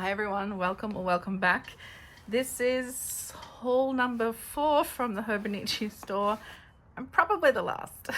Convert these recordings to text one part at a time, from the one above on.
Hi everyone, welcome or welcome back. This is haul number 4 from the Hobonichi store and probably the last.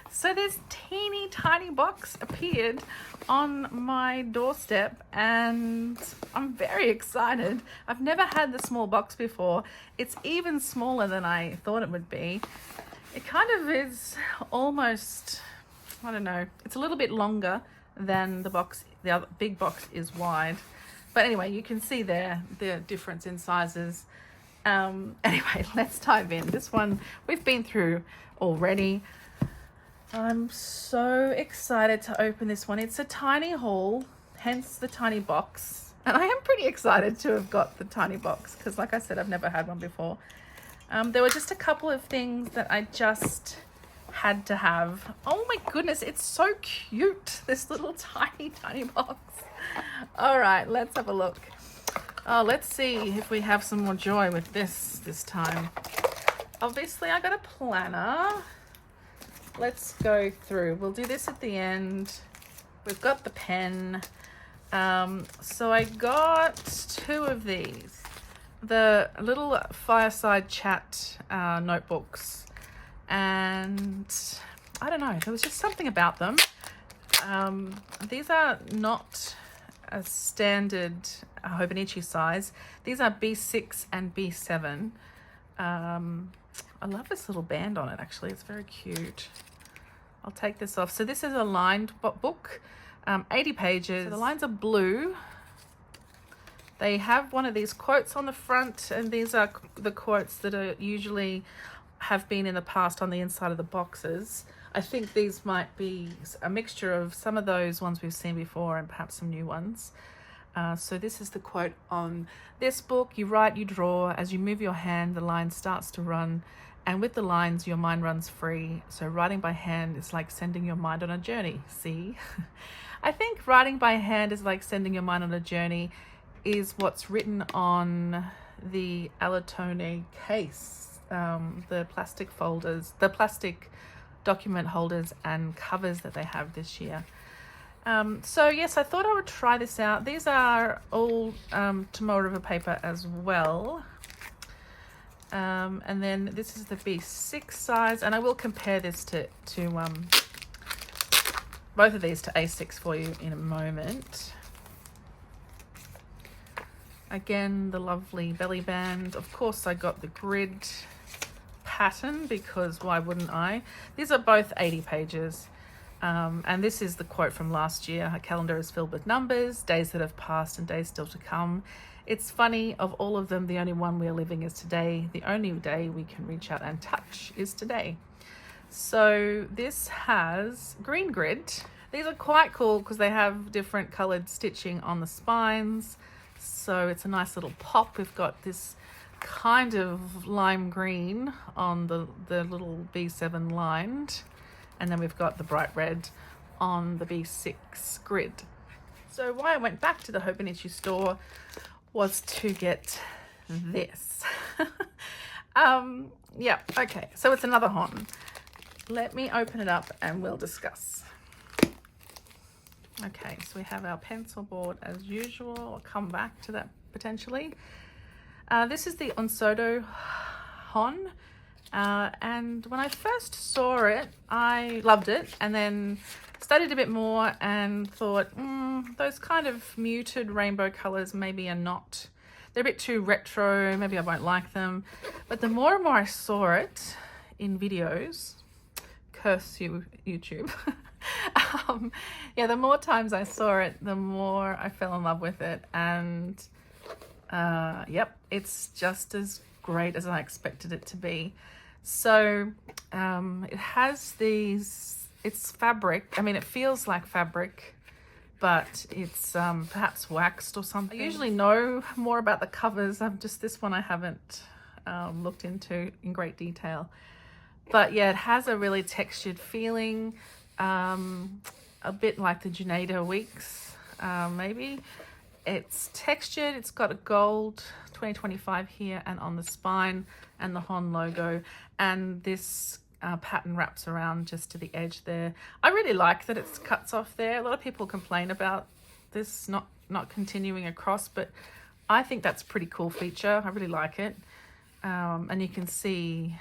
So this teeny tiny box appeared on my doorstep and I'm very excited. I've never had the small box before. It's even smaller than I thought it would be. It kind of is almost, I don't know, it's a little bit longer than the box. The other big box is wide. But anyway, you can see there the difference in sizes. Anyway, let's dive in. This one we've been through already. I'm so excited to open this one. It's a tiny haul, hence the tiny box. And I am pretty excited to have got the tiny box because, like I said, I've never had one before. There were just a couple of things that I just had to have. Oh my goodness, it's so cute, this little tiny box. All right, let's have a look. Let's see if we have some more joy with this time. Obviously, I got a planner. Let's go through. We'll do this at the end. We've got the pen. So I got 2 of these. The little fireside chat notebooks. And I don't know, there was just something about them. These are not a standard Hobonichi size. These are B6 and B7. I love this little band on it, actually. It's very cute. I'll take this off. So this is a lined book, 80 pages. So the lines are blue. They have one of these quotes on the front, and these are the quotes that are usually have been in the past on the inside of the boxes. I think these might be a mixture of some of those ones we've seen before and perhaps some new ones. So this is the quote on this book. You write, you draw. As you move your hand, the line starts to run. And with the lines, your mind runs free. So writing by hand is like sending your mind on a journey. See? I think writing by hand is like sending your mind on a journey is what's written on the Alatone case. The plastic folders, the plastic document holders and covers that they have this year. So yes, I thought I would try this out. These are all Tomoe River paper as well. And then this is the B6 size, and I will compare this to both of these to A6 for you in a moment. Again, the lovely belly band. Of course, I got the grid pattern because why wouldn't I? These are both 80 pages. And this is the quote from last year. A calendar is filled with numbers, days that have passed and days still to come. It's funny, of all of them, the only one we're living is today. The only day we can reach out and touch is today. So this has green grid. These are quite cool because they have different colored stitching on the spines. So it's a nice little pop. We've got this kind of lime green on the little B7 lined, and then we've got the bright red on the B6 grid. So why I went back to the Hobonichi store was to get this. Yeah, okay, so it's another Hon. Let me open it up and we'll discuss. Okay, so we have our pencil board as usual. I'll come back to that potentially. This is the Onsodo Hon, and when I first saw it, I loved it, and then studied a bit more and thought, those kind of muted rainbow colors maybe are not, they're a bit too retro, maybe I won't like them. But the more and more I saw it in videos, curse you, YouTube, yeah, the more times I saw it, the more I fell in love with it, and yep, it's just as great as I expected it to be. So it has these, it's fabric. I mean, it feels like fabric, but it's perhaps waxed or something. I usually know more about the covers. This one I haven't looked into in great detail. But yeah, it has a really textured feeling, a bit like the Junaida Weeks, maybe. It's textured, it's got a gold 2025 here and on the spine and the Hon logo, and this pattern wraps around just to the edge there. I really like that it cuts off there. A lot of people complain about this not not continuing across, but I think that's a pretty cool feature. I really like it. And you can see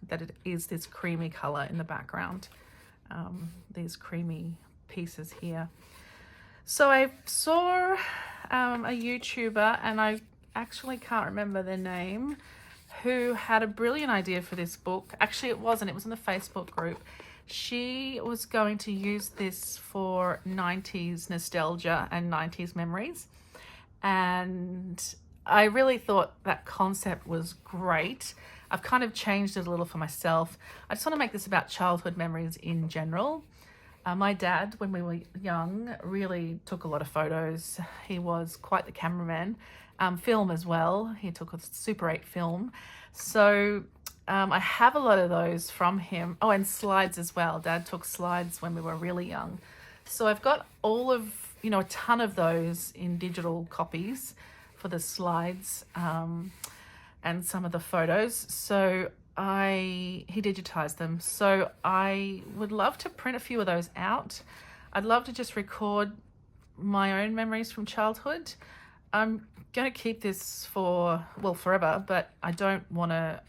that it is this creamy color in the background, these creamy pieces here. So I saw a YouTuber, and I actually can't remember their name, who had a brilliant idea for this book. Actually, it was in the Facebook group. She was going to use this for 90s nostalgia and 90s memories. And I really thought that concept was great. I've kind of changed it a little for myself. I just want to make this about childhood memories in general. My dad, when we were young, really took a lot of photos. He was quite the cameraman. Film as well. He took a Super 8 film. So I have a lot of those from him. Oh, and slides as well. Dad took slides when we were really young. So I've got all of, a ton of those in digital copies for the slides and some of the photos. So he digitized them. So I would love to print a few of those out. I'd love to just record my own memories from childhood. I'm going to keep this for, forever, but I don't want to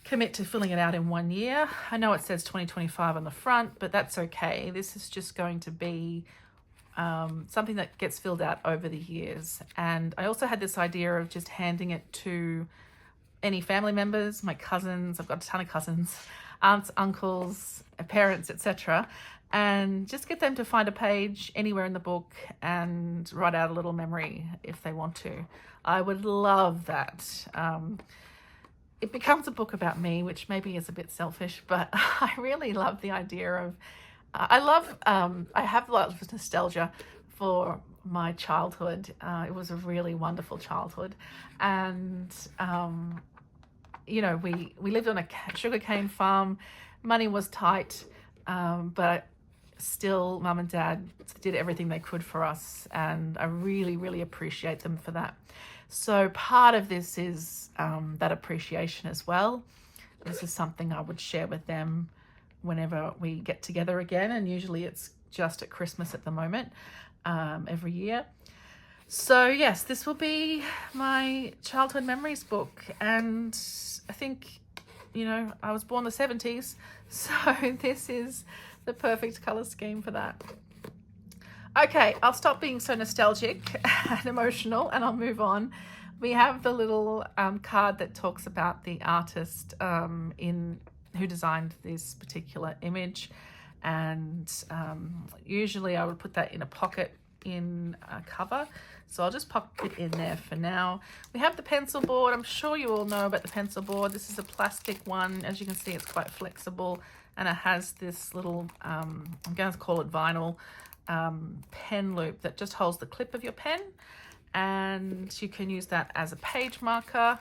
commit to filling it out in 1 year. I know it says 2025 on the front, but that's okay. This is just going to be something that gets filled out over the years. And I also had this idea of just handing it to any family members, my cousins. I've got a ton of cousins, aunts, uncles, parents, etc., and just get them to find a page anywhere in the book and write out a little memory if they want to. I would love that. It becomes a book about me, which maybe is a bit selfish, but I really love the idea of, I have a lot of nostalgia for my childhood. It was a really wonderful childhood. And, we lived on a sugarcane farm. Money was tight, but still Mum and Dad did everything they could for us, and I really, really appreciate them for that. So part of this is that appreciation as well. This is something I would share with them whenever we get together again, and usually it's just at Christmas at the moment, every year. So yes, this will be my childhood memories book, and I think, I was born in the 70s, so this is the perfect color scheme for that. Okay, I'll stop being so nostalgic and emotional, and I'll move on. We have the little card that talks about the artist who designed this particular image, and usually I would put that in a pocket in a cover, so I'll just pop it in there for now. We have the pencil board. I'm sure you all know about the pencil board. This is a plastic one. As you can see, it's quite flexible, and it has this little I'm going to call it vinyl pen loop that just holds the clip of your pen, and you can use that as a page marker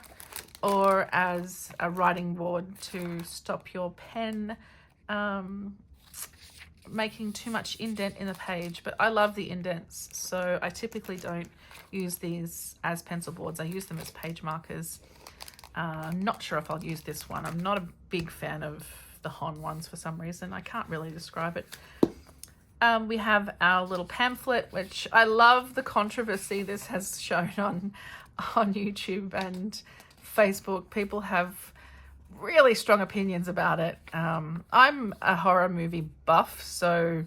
or as a writing board to stop your pen making too much indent in the page. But I love the indents, so I typically don't use these as pencil boards. I use them as page markers. I'm not sure if I'll use this one. I'm not a big fan of the Hon ones for some reason. I can't really describe it. We have our little pamphlet, which I love the controversy this has shown on YouTube and Facebook. People have really strong opinions about it. I'm a horror movie buff, so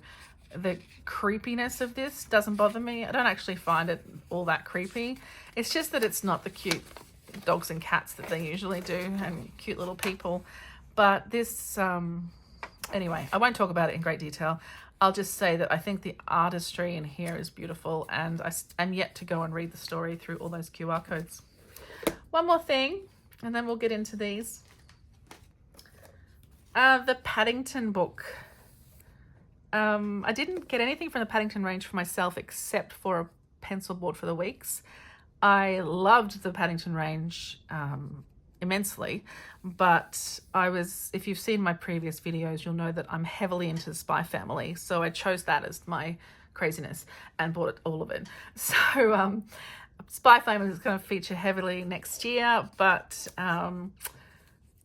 the creepiness of this doesn't bother me. I don't actually find it all that creepy. It's just that it's not the cute dogs and cats that they usually do, and cute little people. But this, anyway, I won't talk about it in great detail. I'll just say that I think the artistry in here is beautiful, and I'm yet to go and read the story through all those QR codes. One more thing, and then we'll get into these. The Paddington book. I didn't get anything from the Paddington range for myself except for a pencil board for the weeks. I loved the Paddington range immensely, but if you've seen my previous videos, you'll know that I'm heavily into the Spy Family, so I chose that as my craziness and bought all of it. So Spy Family is going to feature heavily next year, but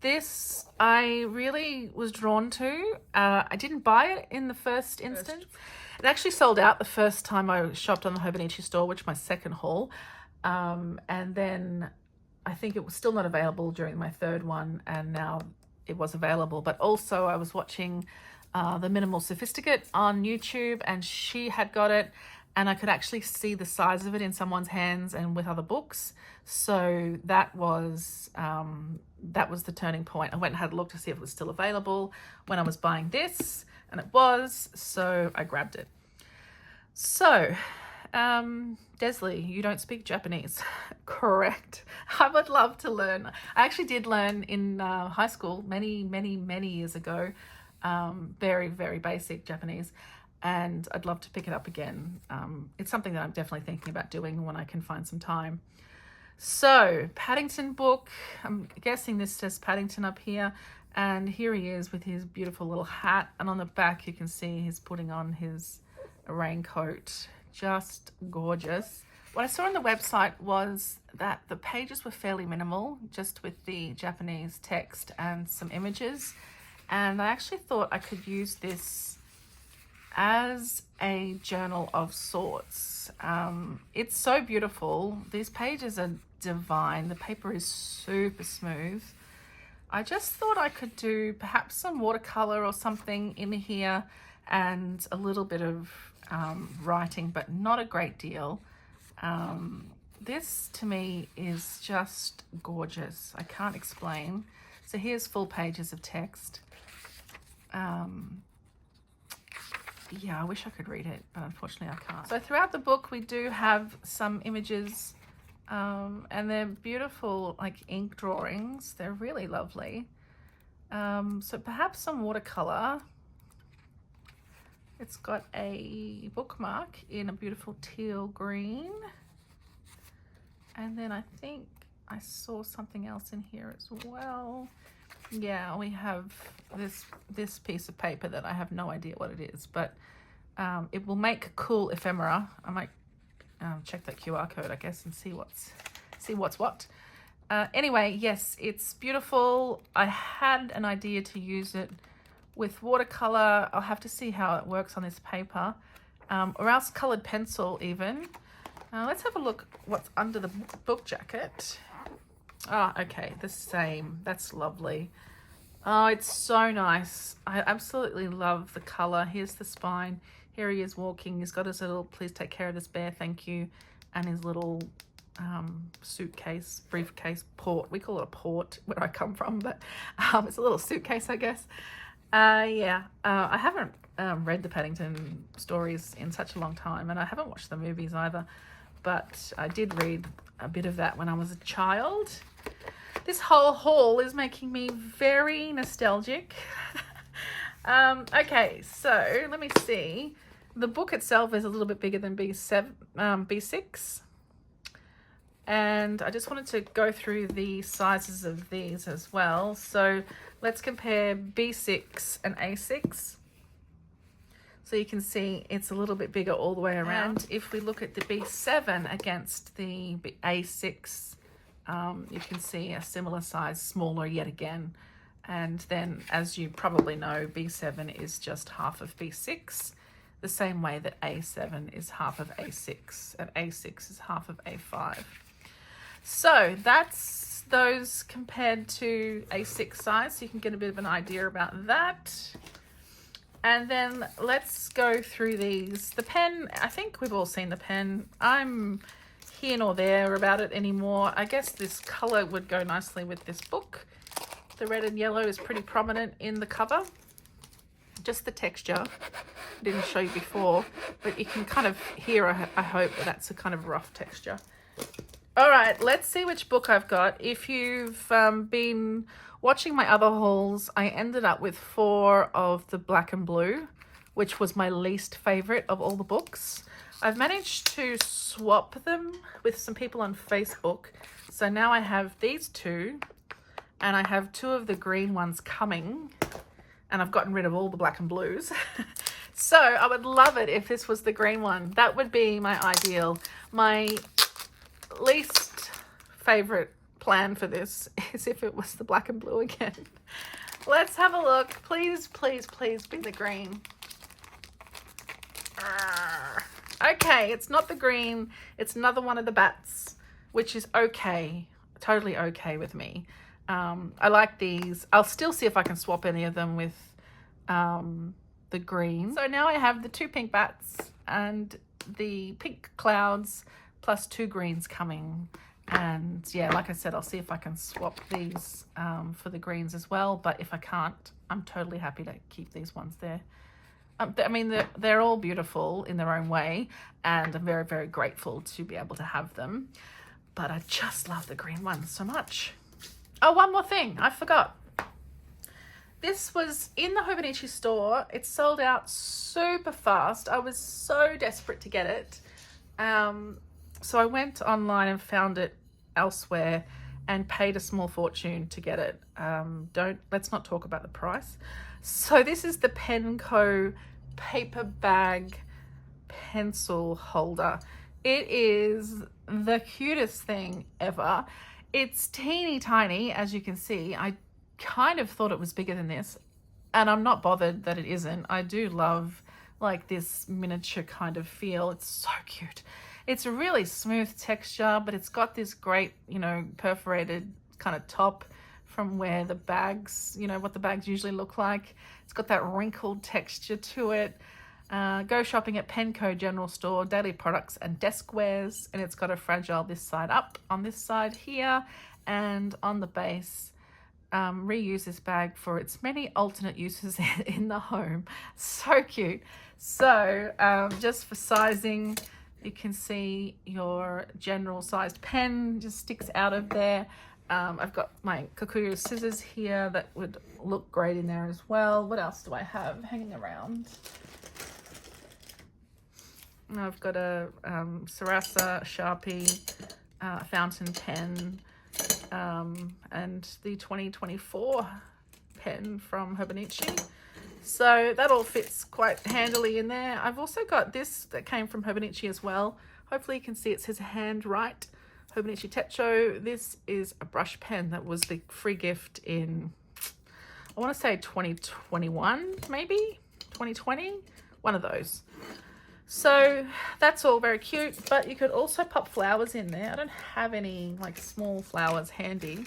This I really was drawn to. I didn't buy it in the first instance. It actually sold out the first time I shopped on the Hobonichi store, which was my second haul. And then I think it was still not available during my third one, and now it was available. But also I was watching the Minimal Sophisticate on YouTube, and she had got it, and I could actually see the size of it in someone's hands and with other books. So that was the turning point. I went and had a look to see if it was still available when I was buying this, and it was, so I grabbed it. So, Desley, you don't speak Japanese. Correct. I would love to learn. I actually did learn in high school many years ago, very, very basic Japanese, and I'd love to pick it up again. It's something that I'm definitely thinking about doing when I can find some time. So, Paddington book. I'm guessing this says Paddington up here. And here he is with his beautiful little hat. And on the back, you can see he's putting on his raincoat. Just gorgeous. What I saw on the website was that the pages were fairly minimal, just with the Japanese text and some images. And I actually thought I could use this as a journal of sorts. It's so beautiful. These pages are divine. The paper is super smooth. I just thought I could do perhaps some watercolor or something in here and a little bit of writing, but not a great deal. This to me is just gorgeous. I can't explain. So here's full pages of text. Yeah, I wish I could read it, but unfortunately I can't. So throughout the book, we do have some images, and they're beautiful, like ink drawings. They're really lovely. So perhaps some watercolor. It's got a bookmark in a beautiful teal green. And then I think I saw something else in here as well. Yeah, we have this piece of paper that I have no idea what it is, but it will make cool ephemera. I might check that QR code, I guess, and see what's what. Anyway, yes, it's beautiful. I had an idea to use it with watercolor. I'll have to see how it works on this paper, or else colored pencil even. Let's have a look what's under the book jacket. Oh, okay, the same. That's lovely. Oh, it's so nice. I absolutely love the color. Here's the spine. Here he is walking. He's got his little, please take care of this bear, thank you, and his little suitcase, briefcase, port. We call it a port where I come from, but it's a little suitcase, I guess. Yeah, I haven't read the Paddington stories in such a long time, and I haven't watched the movies either, but I did read a bit of that when I was a child. This whole haul is making me very nostalgic. Okay, so let me see. The book itself is a little bit bigger than B6. And I just wanted to go through the sizes of these as well. So let's compare B6 and A6. So you can see it's a little bit bigger all the way around. And if we look at the B7 against the A6, you can see a similar size, smaller yet again. And then, as you probably know, B7 is just half of B6, the same way that A7 is half of A6, and A6 is half of A5. So that's those compared to A6 size, so you can get a bit of an idea about that. And then let's go through these. The pen, I think we've all seen the pen. I'm here nor there about it anymore. I guess this color would go nicely with this book. The red and yellow is pretty prominent in the cover. Just the texture. I didn't show you before, but you can kind of hear, I hope, that's a kind of rough texture. All right, let's see which book I've got. If you've been watching my other hauls, I ended up with 4 of the black and blue, which was my least favorite of all the books. I've managed to swap them with some people on Facebook. So now I have these 2, and I have 2 of the green ones coming, and I've gotten rid of all the black and blues. So I would love it if this was the green one. That would be my ideal. My least favorite plan for this is if it was the black and blue again. Let's have a look. Please, please, please be the green. Okay, it's not the green. It's another one of the bats, which is okay. Totally okay with me. I like these. I'll still see if I can swap any of them with the green. So now I have the 2 pink bats and the pink clouds plus 2 greens coming. And yeah, like I said, I'll see if I can swap these for the greens as well. But if I can't, I'm totally happy to keep these ones there. I mean, they're all beautiful in their own way, and I'm very, very grateful to be able to have them. But I just love the green ones so much. Oh, one more thing. I forgot. This was in the Hobonichi store. It sold out super fast. I was so desperate to get it. So I went online and found it elsewhere and paid a small fortune to get it. Let's not talk about the price. So this is the Penco paper bag pencil holder. It is the cutest thing ever. It's teeny tiny, as you can see. I kind of thought it was bigger than this, and I'm not bothered that it isn't. I do love like this miniature kind of feel. It's so cute. It's a really smooth texture, but it's got this great, you know, perforated kind of top from where the bags, you know, what the bags usually look like. It's got that wrinkled texture to it. Go shopping at Penco General Store, daily products and desk wares. And it's got a fragile this side up on this side here, and on the base. Reuse this bag for its many alternate uses in the home. So cute. So just for sizing, you can see your general sized pen just sticks out of there. I've got my Kikuyu scissors here that would look great in there as well. What else do I have hanging around? I've got a Sarasa Sharpie fountain pen and the 2024 pen from Hobonichi. So that all fits quite handily in there. I've also got this that came from Hobonichi as well. Hopefully you can see it says hand right. Hobonichi Techo. This is a brush pen that was the free gift in, I want to say 2021, maybe 2020, one of those. So that's all very cute, but you could also pop flowers in there. I don't have any like small flowers handy,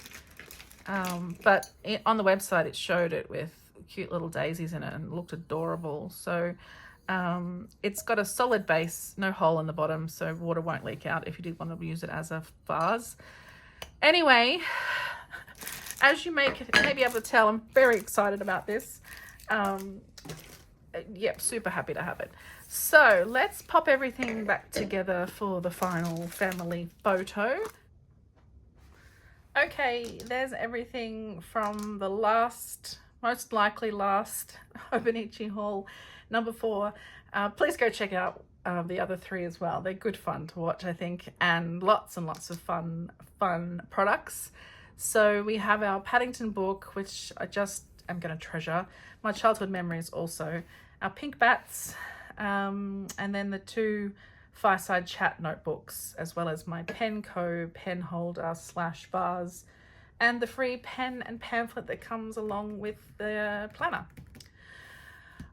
but on the website it showed it with cute little daisies in it and looked adorable. So it's got a solid base, no hole in the bottom, so water won't leak out if you did want to use it as a vase. Anyway, as you may be able to tell, I'm very excited about this. Yep, super happy to have it. So let's pop everything back together for the final family photo. Okay, there's everything from the most likely last Hobonichi haul, number 4. Please go check out the other 3 as well. They're good fun to watch, I think, and lots of fun products. So we have our Paddington book, which I just am going to treasure. My childhood memories also. Our pink bats, and then the 2 Fireside Chat notebooks, as well as my Penco pen holder / vase, and the free pen and pamphlet that comes along with the planner.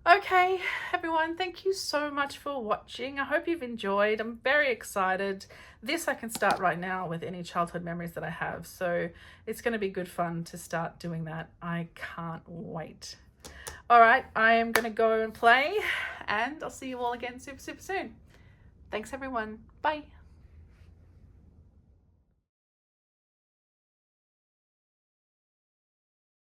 Okay, everyone, thank you so much for watching. I hope you've enjoyed. I'm very excited. This I can start right now with any childhood memories that I have, so it's going to be good fun to start doing that. I can't wait. All right, I am going to go and play, and I'll see you all again super soon. Thanks, everyone. Bye.